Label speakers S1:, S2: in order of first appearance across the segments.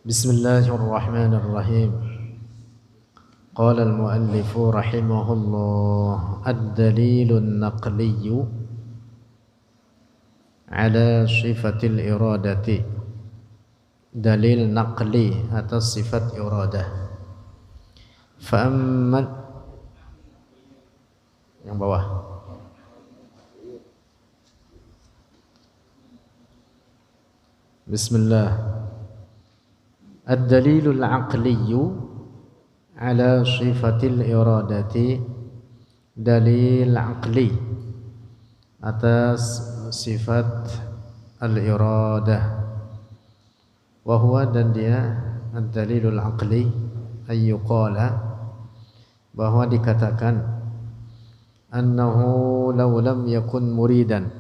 S1: بسم الله الرحمن الرحيم. قال المؤلف رحمه الله: الدليل النقلي على صفة الإرادة. Dalil naqli atas sifat iradah. Fa'amman yang bawah. Bismillah. Ad-dalilul aqliyu ala sifatil iradati. Dalil aqli atas sifat al-iradah. Wahuwa, dan dia ad-dalilul aqli ayyuqala, bahwa dikatakan annahu law lam yakun muridan,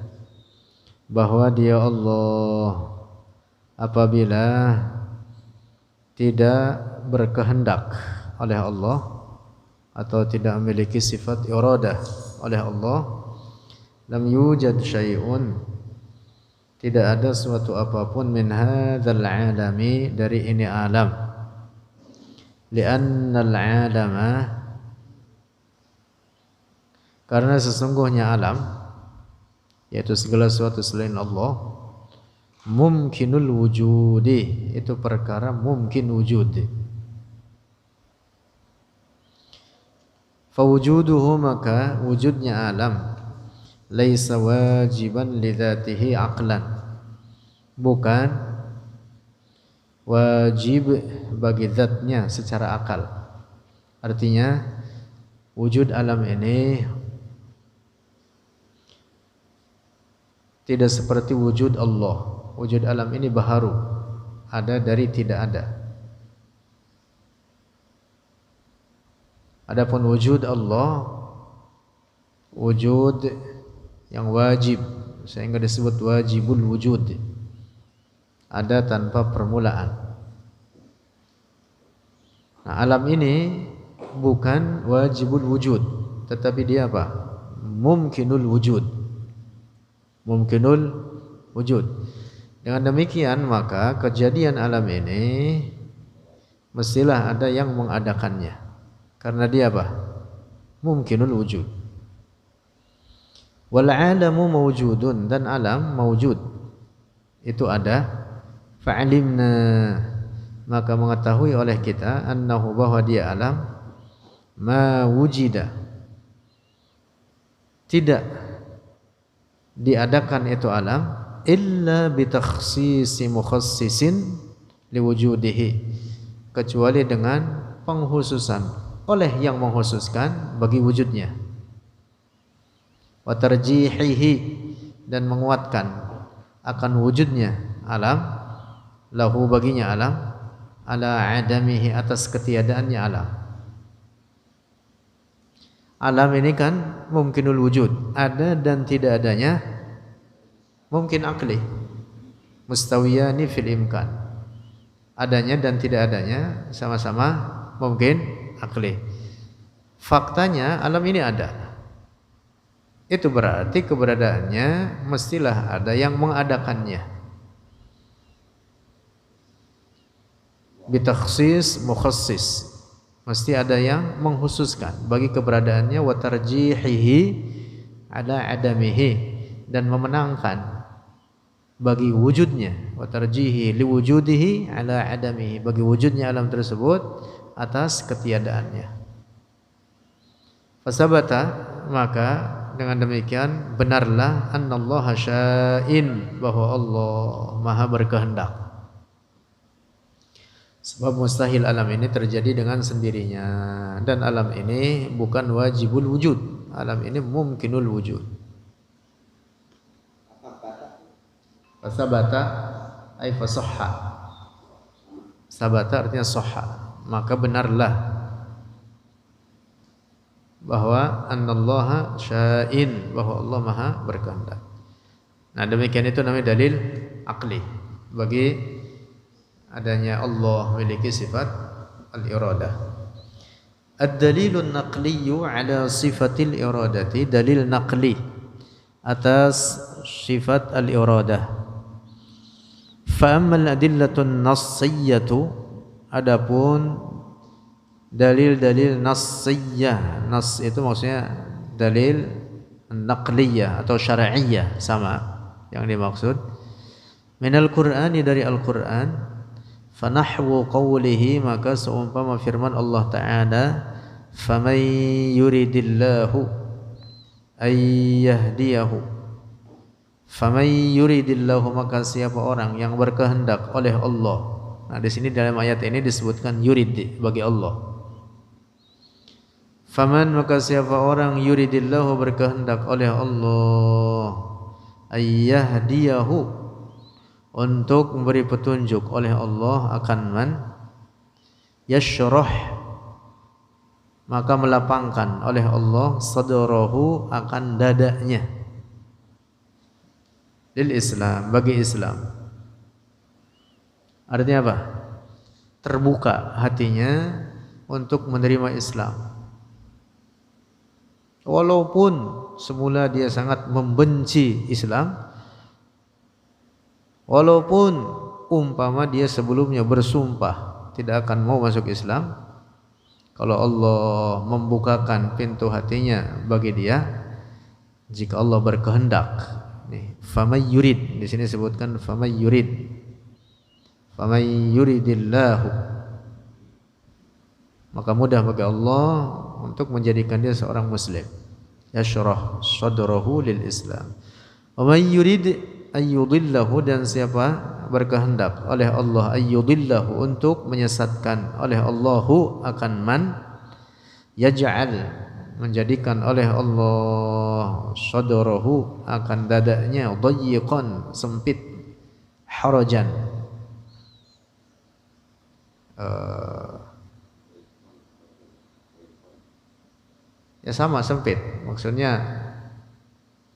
S1: bahwa dia Allah apabila tidak berkehendak oleh Allah atau tidak memiliki sifat iradah oleh Allah, lam yujad syai'un, tidak ada suatu apapun min hadzal alami, dari ini alam. Li'annal alama, karena sesungguhnya alam, yaitu segala sesuatu selain Allah, mumkinul wujudi, itu perkara mungkin wujud. Fawujuduhu, maka wujudnya alam, laisa wajiban lidzatihi aqlan, bukan wajib bagi zatnya secara akal. Artinya wujud alam ini tidak seperti wujud Allah. Wujud alam ini baharu, ada dari tidak ada. Adapun wujud Allah, wujud yang wajib, sehingga disebut wajibul wujud, ada tanpa permulaan. Nah, alam ini bukan wajibul wujud, tetapi dia apa? Mumkinul wujud. Mumkinul wujud. Dengan demikian maka kejadian alam ini mestilah ada yang mengadakannya, karena dia apa? Mumkinul wujud. Wal alamu mawjudun, dan alam mawjud, itu ada. Fa'alimna, maka mengetahui oleh kita, annahu, bahwa dia alam, ma wujida, tidak diadakan itu alam, illa bitakhsisi mukhassisin liwujudihi, kecuali dengan penghususan oleh yang menghususkan bagi wujudnya, wa tarjihihi, dan menguatkan akan wujudnya alam, lahu, baginya alam, ala adamihi, atas ketiadaannya alam. Alam ini kan mungkinul wujud, ada dan tidak adanya mungkin akli, mustawiyani fil imkan, adanya dan tidak adanya sama-sama mungkin akli. Faktanya alam ini ada, itu berarti keberadaannya mestilah ada yang mengadakannya. Bitakhsis mukhassis, mesti ada yang mengkhususkan bagi keberadaannya, wa tarjihihi ala adamihi, dan memenangkan bagi wujudnya, wa tarjihi liwujudihi ala adamihi, bagi wujudnya alam tersebut atas ketiadaannya. Fasabata, maka dengan demikian benarlah annallaha sya'in, bahwa Allah maha berkehendak. Sebab mustahil alam ini terjadi dengan sendirinya, dan alam ini bukan wajibul wujud, alam ini mumkinul wujud. Fasabata ay fasahha, sabata artinya sahha, maka benarlah bahwa annallaha sya'in, bahwa Allah maha berkehendak. Nah, demikian itu namanya dalil akli bagi adanya Allah memiliki sifat al-iradah. Ad-dalilun naqliyu ala sifatil iradati, dalil naqli atas sifat al-iradah. Fa ammal adillatun nassiyatu, adapun dalil-dalil nassiyah, nas itu maksudnya dalil naqliyah atau syar'iyyah, sama yang dimaksud. Minal Qur'ani, dari Al-Qur'an. Fa nahwu qawlihi, maka seumpama firman Allah Ta'ala, faman yuridillahu ay yahdiyahu. Faman yuridillahu, maka siapa orang yang berkehendak oleh Allah. Nah, di sini dalam ayat ini disebutkan yurid bagi Allah. Faman, maka siapa orang yuridillahu, berkehendak oleh Allah, ayyahdiyahu, untuk memberi petunjuk oleh Allah, akan man yashrah, maka melapangkan oleh Allah, sadrahu, akan dadanya, lil Islam, bagi Islam. Artinya apa? Terbuka hatinya untuk menerima Islam. Walaupun semula dia sangat membenci Islam, walaupun umpama dia sebelumnya bersumpah tidak akan mau masuk Islam, kalau Allah membukakan pintu hatinya bagi dia, jika Allah berkehendak. Nih, faman yurid, di sini sebutkan faman yurid. Faman yuridillahu, maka mudah bagi Allah untuk menjadikan dia seorang muslim. Yashrah sadrahu lil Islam. Wa man yurid ayyudillahu, dan siapa berkehendak oleh Allah ayyudillahu, untuk menyesatkan oleh Allahu, akan man yaj'al, menjadikan oleh Allah, sadrahu, akan dadanya, dayyiqan, sempit, harajan, ya sama, sempit, maksudnya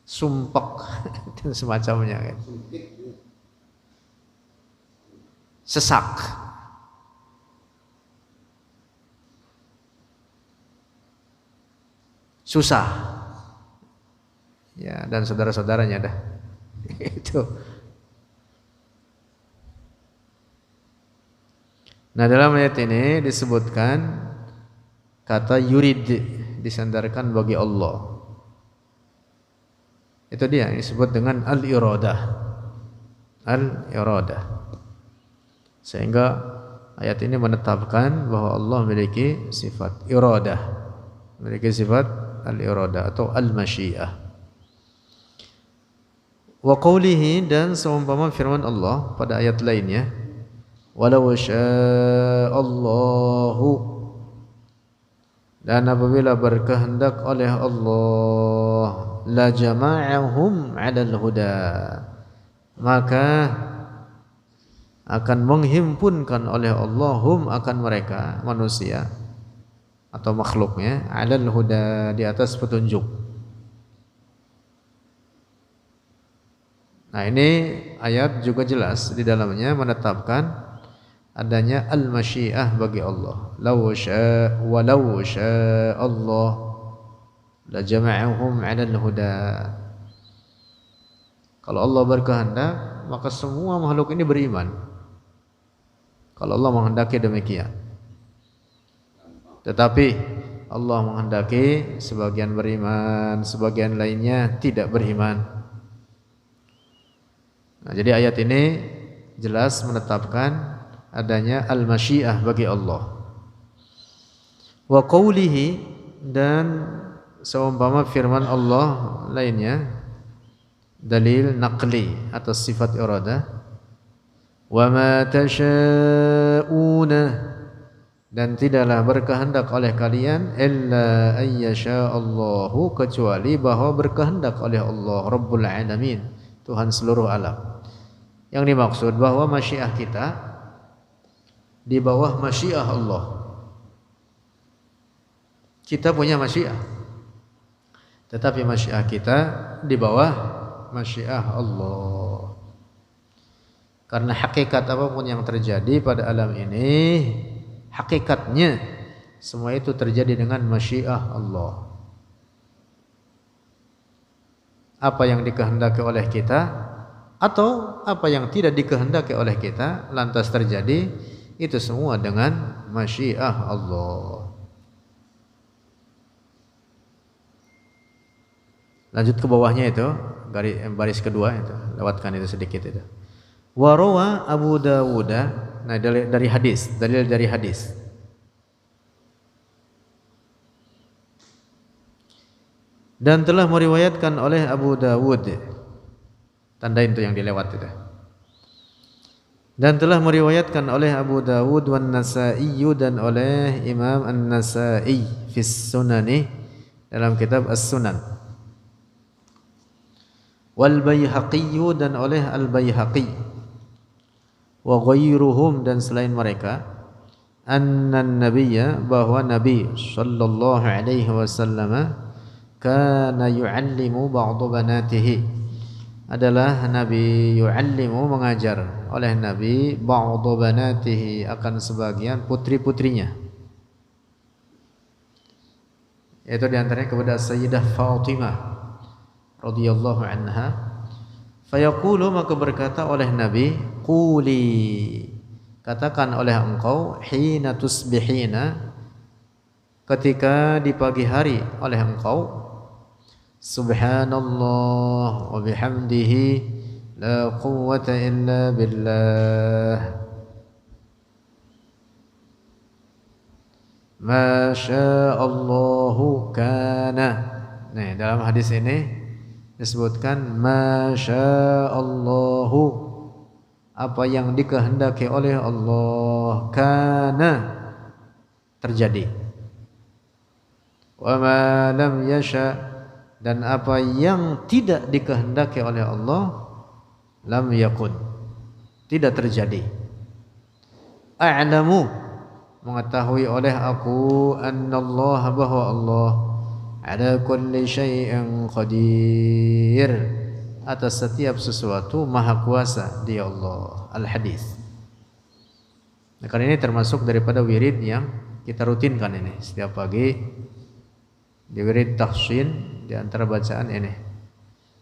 S1: sumpek dan semacamnya kan. Sesak, susah, ya, dan saudara-saudaranya dah. Itu. Nah, dalam ayat ini disebutkan kata yurid disandarkan bagi Allah. Itu dia yang disebut dengan al-iradah. Al-iradah. Sehingga ayat ini menetapkan bahwa Allah memiliki sifat iradah, memiliki sifat al-iradah atau al-masyiah. Wa qawlihi, dan seumpama firman Allah pada ayat lainnya, walau sya'allahu, dan apabila berkehendak oleh Allah, la jama'ahum 'alal huda, maka akan menghimpunkan oleh Allah hum, akan mereka, manusia atau makhluknya, 'alal huda, di atas petunjuk. Nah, ini ayat juga jelas di dalamnya menetapkan adanya al-masyiah bagi Allah. Walau syaa Allah la jama'ahum 'alal huda. Kalau Allah berkehendak, maka semua makhluk ini beriman. Kalau Allah menghendaki demikian. Tetapi Allah menghendaki sebagian beriman, sebagian lainnya tidak beriman. Nah, jadi ayat ini jelas menetapkan adanya al-masyiah bagi Allah. Wa qawlihi, dan seumpama firman Allah lainnya, dalil naqli atas sifat iradah. Wa ma tasha'una, dan tidaklah berkehendak oleh kalian, illa ayyasha Allahu, kecuali bahwa berkehendak oleh Allah Rabbul Alamin, Tuhan seluruh alam. Yang dimaksud bahwa masyiah kita di bawah masyiah Allah. Kita punya masyiah, tetapi masyiah kita di bawah masyiah Allah. Karena hakikat apapun yang terjadi pada alam ini, hakikatnya semua itu terjadi dengan masyiah Allah. Apa yang dikehendaki oleh kita atau apa yang tidak dikehendaki oleh kita lantas terjadi, itu semua dengan masyiah Allah. Lanjut ke bawahnya itu, baris kedua itu, lewatkan itu sedikit itu. Wa rawa Abu Dawud, nah dari hadis, dalil dari hadis. Dan telah meriwayatkan oleh Abu Dawud. Tandain itu yang dilewat itu. Dan telah meriwayatkan oleh Abu Dawud wan Nasa'i dan oleh Imam An-Nasa'i fis Sunani dalam kitab As-Sunan. Wal Baihaqi dan oleh Al-Baihaqi wa ghairuhum dan selain mereka, anna nabiyya bahwa Nabi sallallahu alaihi wasallam kana yu'allimu ba'dhu banatihi, adalah Nabi yu'allimu mengajar oleh Nabi ba'dhu banatihi akan sebagian putri-putrinya, yaitu diantaranya kepada Sayyidah Fatimah radhiyallahu anha. Fayaqulu, maka berkata oleh Nabi, quli, katakan oleh engkau, hina tusbihina, ketika di pagi hari oleh engkau, subhanallah wa bihamdihi la quwwata illa billah ma sya'allahu kana. Nah, dalam hadis ini disebutkan ma sya'allahu, apa yang dikehendaki oleh Allah, kana, terjadi, wa ma lam yasha, dan apa yang tidak dikehendaki oleh Allah, lam yakun, tidak terjadi. A'lamu, mengetahui oleh aku, annallaha, bahwa Allah, ala kulli syai'in qadir, atas setiap sesuatu maha kuasa dia Allah. Al-hadis. Nah, karena ini termasuk daripada wirid yang kita rutinkan ini setiap pagi. Di wirid tahsin di antara bacaan ini,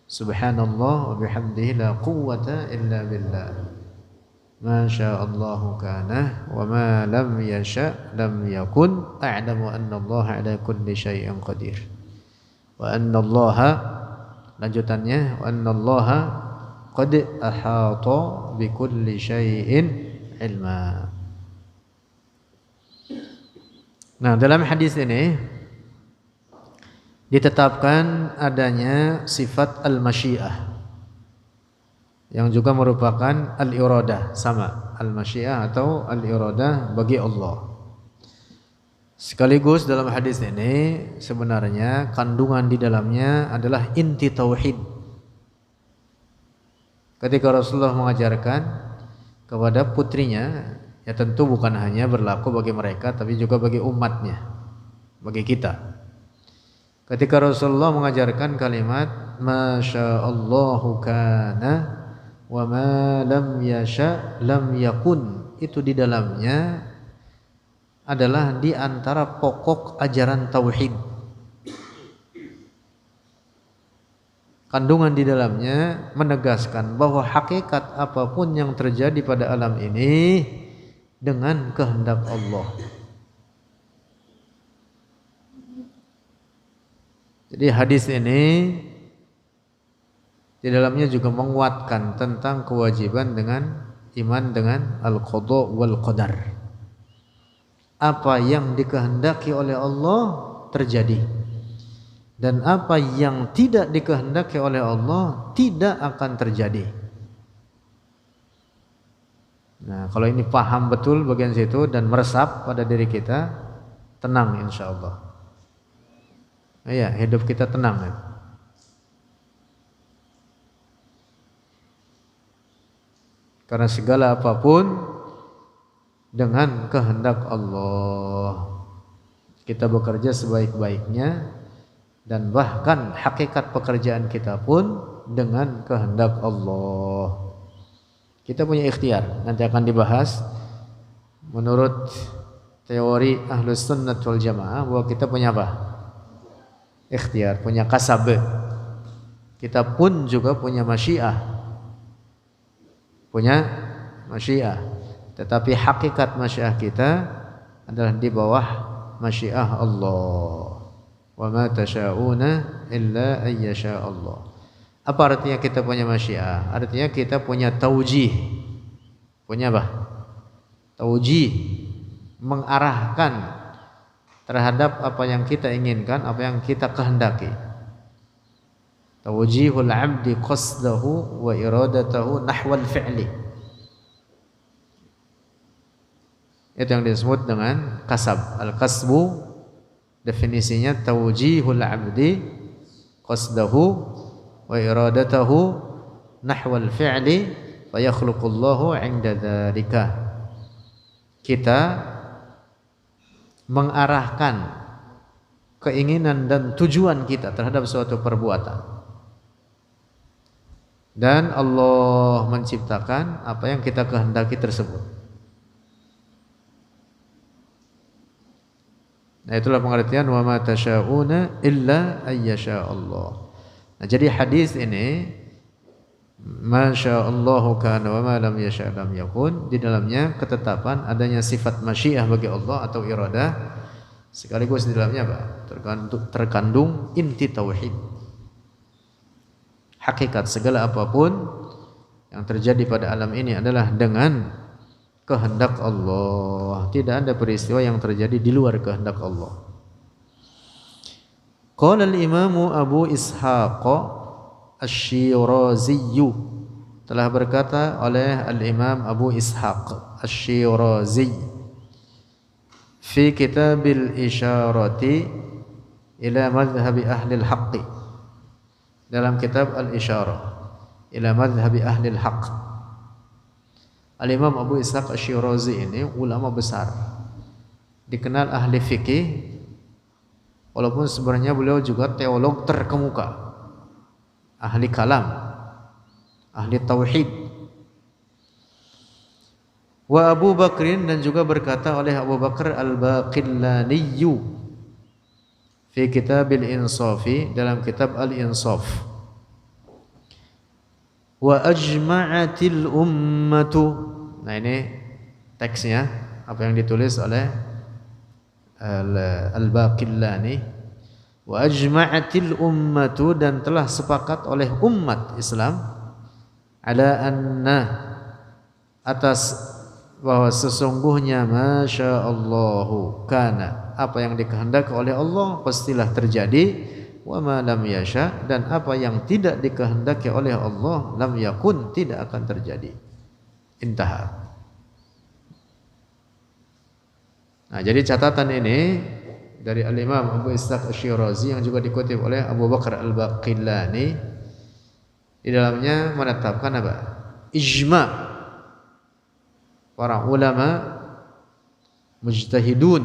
S1: subhanallah wa bihamdihi la quwwata illa billah ma sya'allahu kana wa ma lam yasha' lam yakun, a'lamu anna Allah ala kulli syai'in qadir, wa anna Allah, lanjutannya, wa anna Allah qad ahata bi kulli syai'in ilma. Nah, dalam hadis ini ditetapkan adanya sifat al-masyiah yang juga merupakan al-iradah, sama al-masyiah atau al-iradah bagi Allah. Sekaligus dalam hadis ini sebenarnya kandungan di dalamnya adalah inti tauhid. Ketika Rasulullah mengajarkan kepada putrinya, ya tentu bukan hanya berlaku bagi mereka tapi juga bagi umatnya, bagi kita. Ketika Rasulullah mengajarkan kalimat masyaallahu kana wa ma lam yasha lam yakun, itu di dalamnya adalah di antara pokok ajaran tauhid. Kandungan di dalamnya menegaskan bahwa hakikat apapun yang terjadi pada alam ini dengan kehendak Allah. Jadi hadis ini di dalamnya juga menguatkan tentang kewajiban dengan iman dengan al-qada wal qadar. Apa yang dikehendaki oleh Allah terjadi, dan apa yang tidak dikehendaki oleh Allah tidak akan terjadi. Nah, kalau ini paham betul bagian situ dan meresap pada diri kita, tenang insyaallah. Ya, hidup kita tenang ya. Karena segala apapun dengan kehendak Allah. Kita bekerja sebaik-baiknya, dan bahkan hakikat pekerjaan kita pun dengan kehendak Allah. Kita punya ikhtiar, nanti akan dibahas menurut teori Ahlus Sunnah wal Jamaah bahwa kita punya apa? Ikhtiar, punya kasab. Kita pun juga punya masyiah. punya masyiah. Tetapi hakikat masyiah kita adalah di bawah masyiah Allah. Wa ma tasyauna illa ayyasha Allah. Apa artinya kita punya masyiah? Artinya kita punya taujih. Punya apa? Taujih, mengarahkan terhadap apa yang kita inginkan, apa yang kita kehendaki. Taujihul 'abdi qasdahu wa iradatahu nahwal fi'li. Itu yang disebut dengan kasab. Al-kasbu definisinya taujihul 'abdi qasdahu wa iradatahu nahwal fi'li fa yakhluqullahu 'inda dzalika. Kita mengarahkan keinginan dan tujuan kita terhadap suatu perbuatan. Dan Allah menciptakan apa yang kita kehendaki tersebut. Nah, itulah pengertian wa ma tasyauna illa ayyasha Allah. Nah, jadi hadis ini Masya Allahu kana wa ma lam yasha lam yakun, di dalamnya ketetapan adanya sifat masyiah bagi Allah atau iradah, sekaligus di dalamnya apa? Terkandung inti tauhid. Hakikat segala apapun yang terjadi pada alam ini adalah dengan kehendak Allah. Tidak ada peristiwa yang terjadi di luar kehendak Allah. Qala al-Imam Abu Ishaq Asy-Syirazi, telah berkata oleh Al-Imam Abu Ishaq Asy-Syirazi fi Kitabil Isyarati ila madhhabi ahli al-haqq, dalam kitab Al-Isyarah ila madhhabi ahli al-haqq. Al-Imam Abu Ishaq Asy-Syirazi ini ulama besar, dikenal ahli fikih, walaupun sebenarnya beliau juga teolog terkemuka, ahli kalam, ahli tauhid. Wa Abu Bakrin, dan juga berkata oleh Abu Bakar Al-Baqillani fi Kitabil Insafi, dalam kitab Al-Insaf. Wa ajma'atil ummatu. Nah, ini teksnya apa yang ditulis oleh Al-Baqillani. Wa ajma'atil ummatu, dan telah sepakat oleh umat Islam ala anna, atas bahwa sesungguhnya masya Allahu kana, apa yang dikehendaki oleh Allah pastilah terjadi, wa ma lam yasha, dan apa yang tidak dikehendaki oleh Allah lam yakun, tidak akan terjadi. Intaha. Nah, jadi catatan ini dari Al-Imam Abu Ishaq Asy-Syirazi yang juga dikutip oleh Abu Bakar Al-Baqillani, di dalamnya menetapkan apa? Ijma' para ulama mujtahidun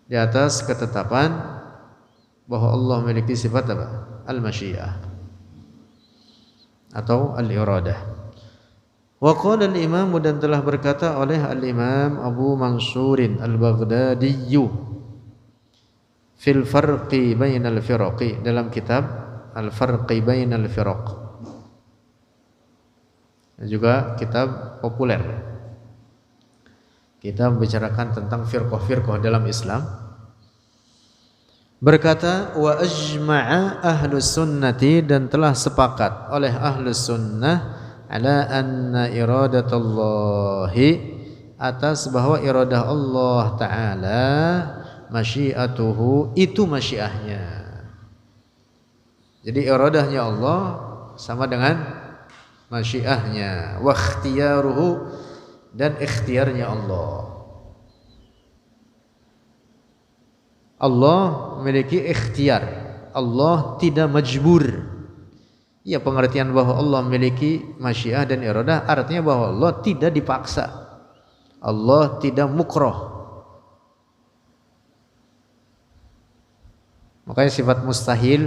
S1: di atas ketetapan bahwa Allah memiliki sifat apa? Al-masyiah atau al-iradah. Wa qala al-Imam, dan telah berkata oleh Al-Imam Abu Mansurin Al-Baghdadi fil farqi bainal firaqi, dalam kitab Al-Farqi bainal firaq, juga kitab populer. Kita membicarakan tentang firqah-firqah dalam Islam. Berkata wa ajma'a ahlus sunnati, dan telah sepakat oleh ahlus sunnah ala anna iradatullahi, atas bahwa iradah Allah Ta'ala masyiatuhu, itu masyiahnya. Jadi iradahnya Allah sama dengan masyiahnya. Wa ikhtiyaruhu, dan ikhtiarnya Allah. Allah memiliki ikhtiar, Allah tidak majbur. Ya, pengertian bahwa Allah memiliki masyiah dan iradah artinya bahwa Allah tidak dipaksa, Allah tidak mukroh. Makanya sifat mustahil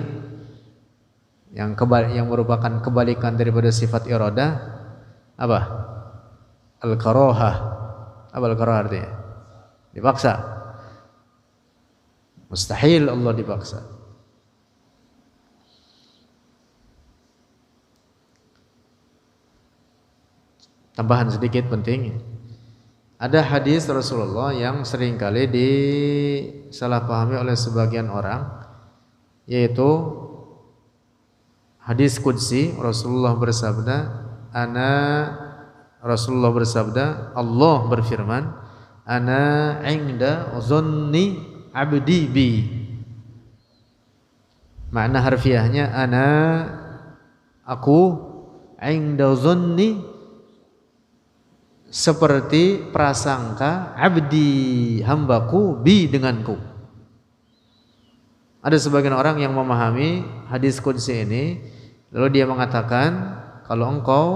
S1: yang merupakan kebalikan daripada sifat iradah apa? Al-karahah. Apa al-karahah artinya? Dipaksa. Mustahil Allah dipaksa. Tambahan sedikit penting. Ada hadis Rasulullah yang seringkali disalahpahami oleh sebagian orang, yaitu hadis qudsi. Rasulullah bersabda, Allah berfirman, ana inda dhanni abdi bi. Makna harfiahnya, aku inda dhanni, seperti prasangka abdi, hambaku, bi, denganku. Ada sebagian orang yang memahami hadis qudsi ini, lalu dia mengatakan, kalau engkau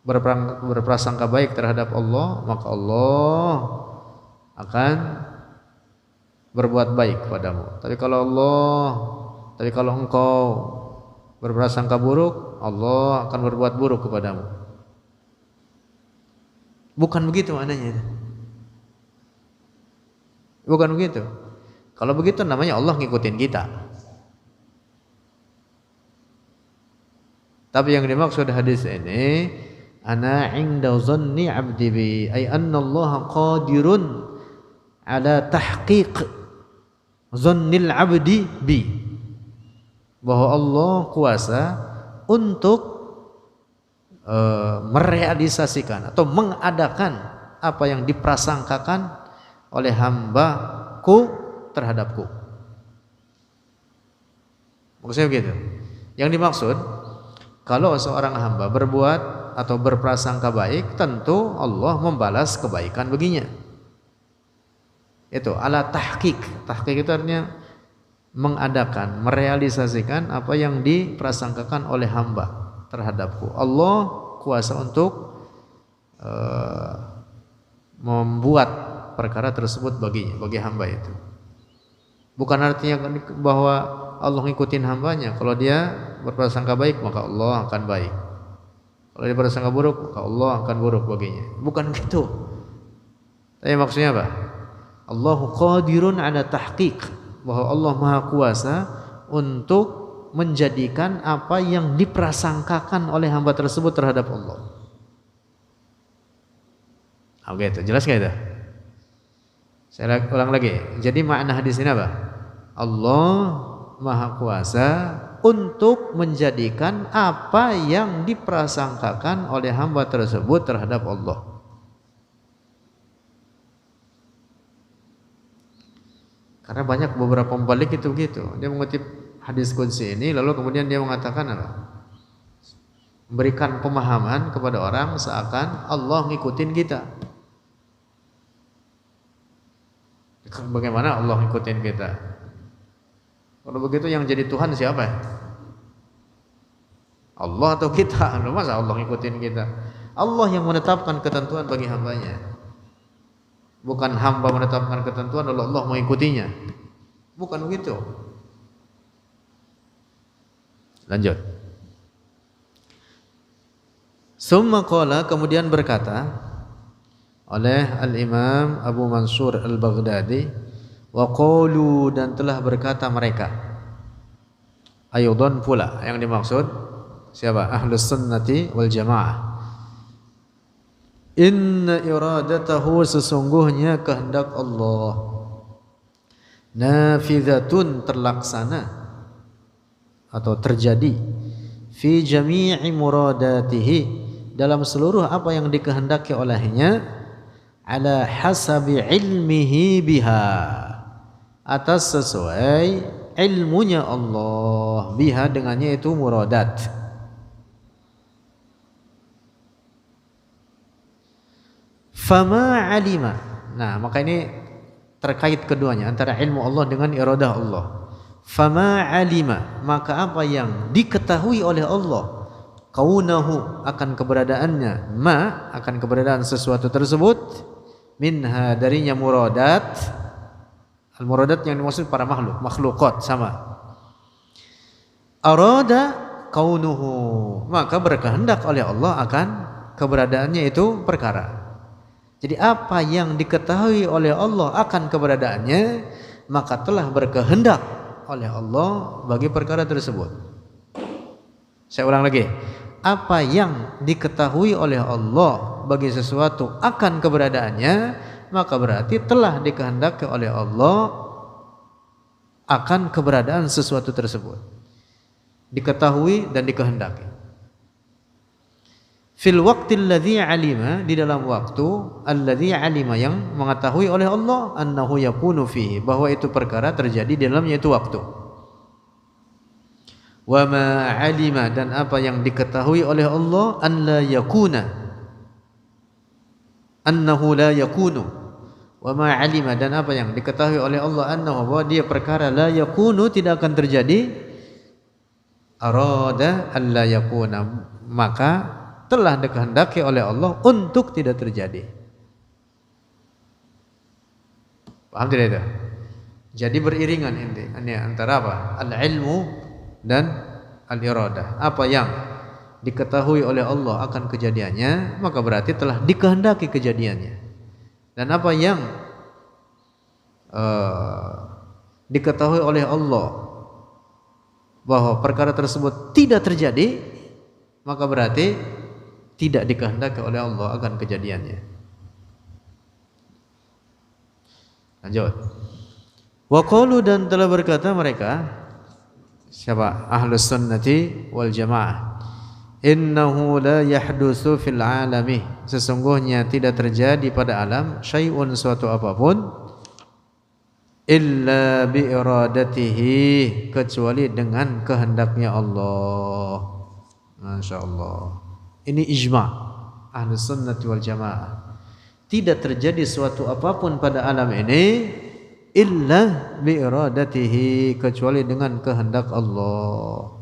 S1: berprasangka baik terhadap Allah, maka Allah akan berbuat baik padamu. Tapi kalau engkau berprasangka buruk, Allah akan berbuat buruk kepadamu. Bukan begitu maknanya. Bukan begitu. Kalau begitu namanya Allah ngikutin kita. Tapi yang dimaksud hadis ini, ana inda dhanni abdi bi, ay anna Allah qadirun ala tahqiq dhannil abdi bi. Bahwa Allah kuasa untuk merealisasikan atau mengadakan apa yang diprasangkakan oleh hambaku terhadapku. Maksudnya begitu. Yang dimaksud, kalau seorang hamba berbuat atau berprasangka baik, tentu Allah membalas kebaikan baginya. Itu ala tahqiq. Tahqiq itu artinya mengadakan, merealisasikan apa yang diprasangkakan oleh hamba terhadapku. Allah kuasa untuk membuat perkara tersebut baginya, bagi hamba itu. Bukan artinya bahwa Allah ngikutin hambanya. Kalau dia berprasangka baik, maka Allah akan baik. Kalau dia berprasangka buruk, maka Allah akan buruk baginya. Bukan gitu. Tapi maksudnya apa? Allahu qadirun ala tahqiq, bahwa Allah Maha Kuasa untuk menjadikan apa yang diprasangkakan oleh hamba tersebut terhadap Allah. Oke, itu jelas nggak itu? Saya ulang lagi. Jadi makna hadis ini apa? Allah Maha Kuasa untuk menjadikan apa yang diprasangkakan oleh hamba tersebut terhadap Allah. Karena banyak beberapa pembalik itu begitu. Dia mengutip hadis qudsi ini, lalu kemudian dia mengatakan apa? Memberikan pemahaman kepada orang seakan Allah ngikutin kita. Bagaimana Allah ngikutin kita? Kalau begitu yang jadi Tuhan siapa? Allah atau kita? Masa Allah ngikutin kita? Allah yang menetapkan ketentuan bagi hambanya. Bukan hamba menetapkan ketentuan lalu Allah mengikutinya. Bukan begitu. Lanjut. Summa qala, kemudian berkata oleh Al-Imam Abu Mansur Al-Baghdadi, wa qalu, dan telah berkata mereka. Ayudhan pula, yang dimaksud siapa? Ahlus Sunnati wal Jamaah. Inna iradatahu, sesungguhnya kehendak Allah, nafidhatun, terlaksana atau terjadi, fi jami'i muradatihi, dalam seluruh apa yang dikehendaki olehnya, ala hasabi ilmihi biha, atas sesuai ilmunya Allah, biha, dengannya itu muradat. Fama alima, nah maka ini terkait keduanya, antara ilmu Allah dengan iradah Allah. Fama alima, maka apa yang diketahui oleh Allah, kaunahu, akan keberadaannya, ma, akan keberadaan sesuatu tersebut, minha, darinya muradat. Al muradat yang dimaksud para makhlukat sama. Arada kaunuhu, maka berkehendak oleh Allah akan keberadaannya itu perkara. Jadi apa yang diketahui oleh Allah akan keberadaannya, maka telah berkehendak oleh Allah bagi perkara tersebut. Saya ulang lagi. apa yang diketahui oleh Allah bagi sesuatu akan keberadaannya, maka berarti telah dikehendaki oleh Allah akan keberadaan sesuatu tersebut, diketahui dan dikehendaki. Fil waqtil ladzi alima, di dalam waktu alladzi alima, yang mengetahui oleh Allah, annahu yakunu fihi, bahwa itu perkara terjadi di dalamnya itu waktu. Wa ma alima, dan apa yang diketahui oleh Allah, an la yakuna, annahu la yakunu. Wa ma alima, dan apa yang diketahui oleh Allah, annahu, bahwa dia perkara la yakunu, tidak akan terjadi, arada an la yakuna, maka telah dikehendaki oleh Allah untuk tidak terjadi. Paham tidak itu? Jadi beriringan ini antara apa? Al-ilmu dan al-iradah. Apa yang diketahui oleh Allah akan kejadiannya, maka berarti telah dikehendaki kejadiannya. Dan apa yang diketahui oleh Allah bahwa perkara tersebut tidak terjadi, maka berarti tidak dikehendaki oleh Allah akan kejadiannya. Lanjut. Wa qalu, dan telah berkata mereka, siapa? Ahlus sunnati wal jamaah, innahu la yahdutsu fil alami, sesungguhnya tidak terjadi pada alam syai'un, suatu apapun, illa bi iradatihi, kecuali dengan kehendaknya Allah. Masya Allah. Ini ijma' Ahlus Sunnati wal Jamaah. Tidak terjadi suatu apapun pada alam ini illa bi iradatihi, kecuali dengan kehendak Allah.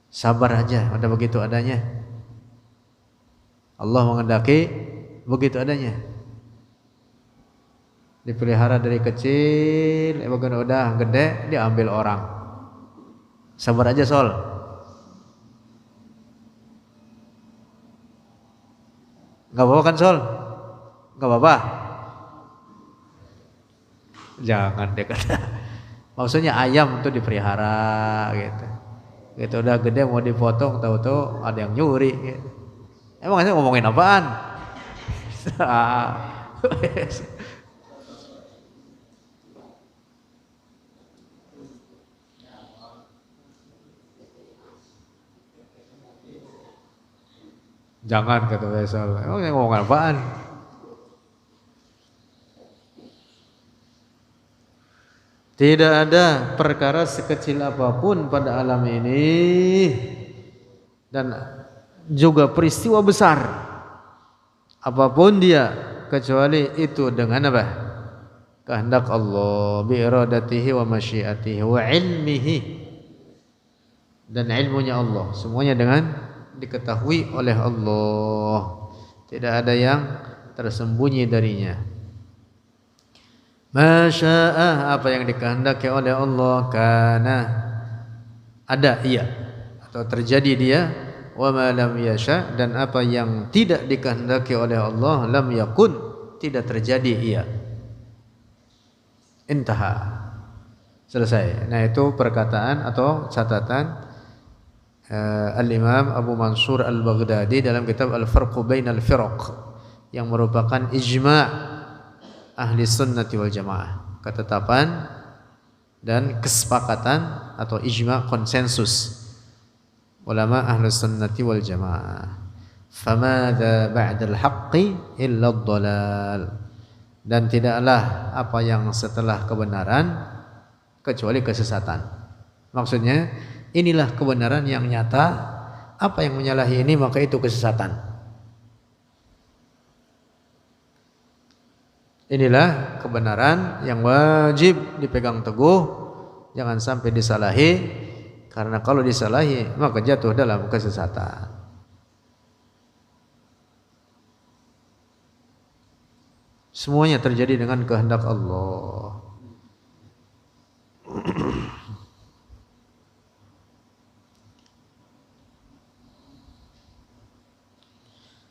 S1: Sabar aja, ada begitu adanya. Allah menghendaki begitu adanya. Dipelihara dari kecil, bagian udah gede diambil orang. Sabar aja Sol. Gak apa-apa kan Sol? Gak apa-apa? Jangan deh kata. Maksudnya ayam itu dipelihara gitu. Gitu udah gede mau dipotong, tahu-tahu ada yang nyuri gitu. Emang saya ngomongin apaan? Jangan, kata Faisal. Emang saya ngomongin apaan? Tidak ada perkara sekecil apapun pada alam ini, dan juga peristiwa besar apapun dia, kecuali itu dengan apa? Kehendak Allah, bi iradatihi wa masyiatihi wa ilmihi, dan ilmunya Allah, semuanya dengan diketahui oleh Allah, tidak ada yang tersembunyi darinya. Masya'a, apa yang dikehendaki oleh Allah, kana, ada ia atau terjadi dia, wa ma lam yasha, dan apa yang tidak dikehendaki oleh Allah, lam yakun, tidak terjadi ia. Intaha, selesai. Nah itu perkataan atau catatan Al-Imam Abu Mansur Al-Baghdadi dalam kitab Al-Farqu Bainal Firaq, yang merupakan ijma' ahli sunnati wal jamaah, ketetapan dan kesepakatan atau ijma' konsensus ulama ahli sunnati wal jamaah. Famadha ba'dal haqqi illa ad-dhalal, dan tidaklah apa yang setelah kebenaran kecuali kesesatan. Maksudnya inilah kebenaran yang nyata, apa yang menyalahi ini maka itu kesesatan. Inilah kebenaran yang wajib dipegang teguh, jangan sampai disalahi, karena kalau disalahi maka jatuh dalam kesesatan. Semuanya terjadi dengan kehendak Allah.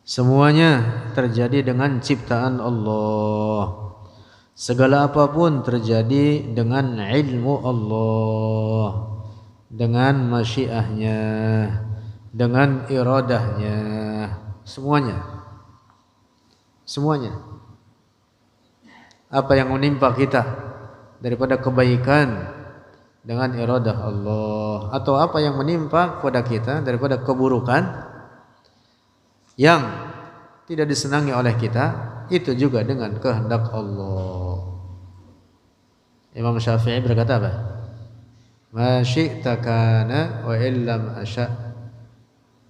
S1: Semuanya terjadi dengan ciptaan Allah. Segala apapun terjadi dengan ilmu Allah. dengan masyiahnya, dengan iradahnya, semuanya. Semuanya. Apa yang menimpa kita daripada kebaikan dengan iradah Allah, atau apa yang menimpa kepada kita daripada keburukan yang tidak disenangi oleh kita, itu juga dengan kehendak Allah. Imam Syafi'i berkata apa? Ma syi'ta kana wa illam asya'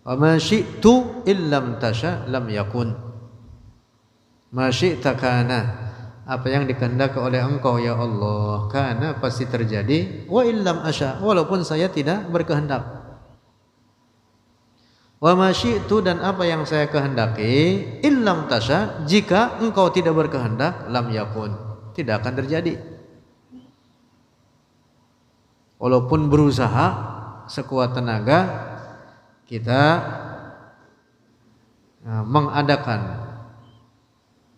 S1: wa ma syi'tu illam tasya' lam yakun. Ma syi'ta kana, apa yang dikehendaki oleh engkau ya Allah, kana pasti terjadi, wa illam asya', walaupun saya tidak berkehendak. Wa ma syi'tu, dan apa yang saya kehendaki, illam tasya', jika engkau tidak berkehendak, lam yakun, tidak akan terjadi. Walaupun berusaha sekuat tenaga kita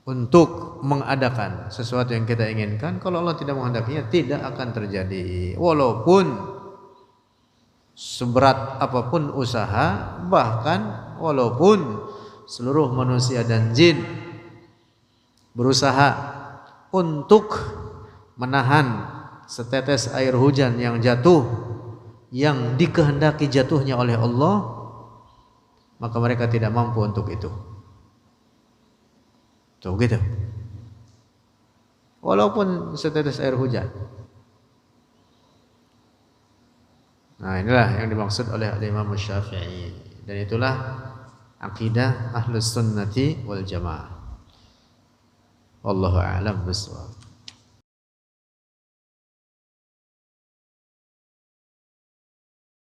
S1: untuk mengadakan sesuatu yang kita inginkan, kalau Allah tidak menghendakinya tidak akan terjadi. Walaupun seberat apapun usaha, bahkan walaupun seluruh manusia dan jin berusaha untuk menahan setetes air hujan yang jatuh, yang dikehendaki jatuhnya oleh Allah, maka mereka tidak mampu untuk itu. Tuh gitu. Walaupun setetes air hujan. Nah, inilah yang dimaksud oleh Imam Syafi'i, dan itulah akidah Ahlus Sunnati wal Jamaah. Wallahu a'lam bishawab.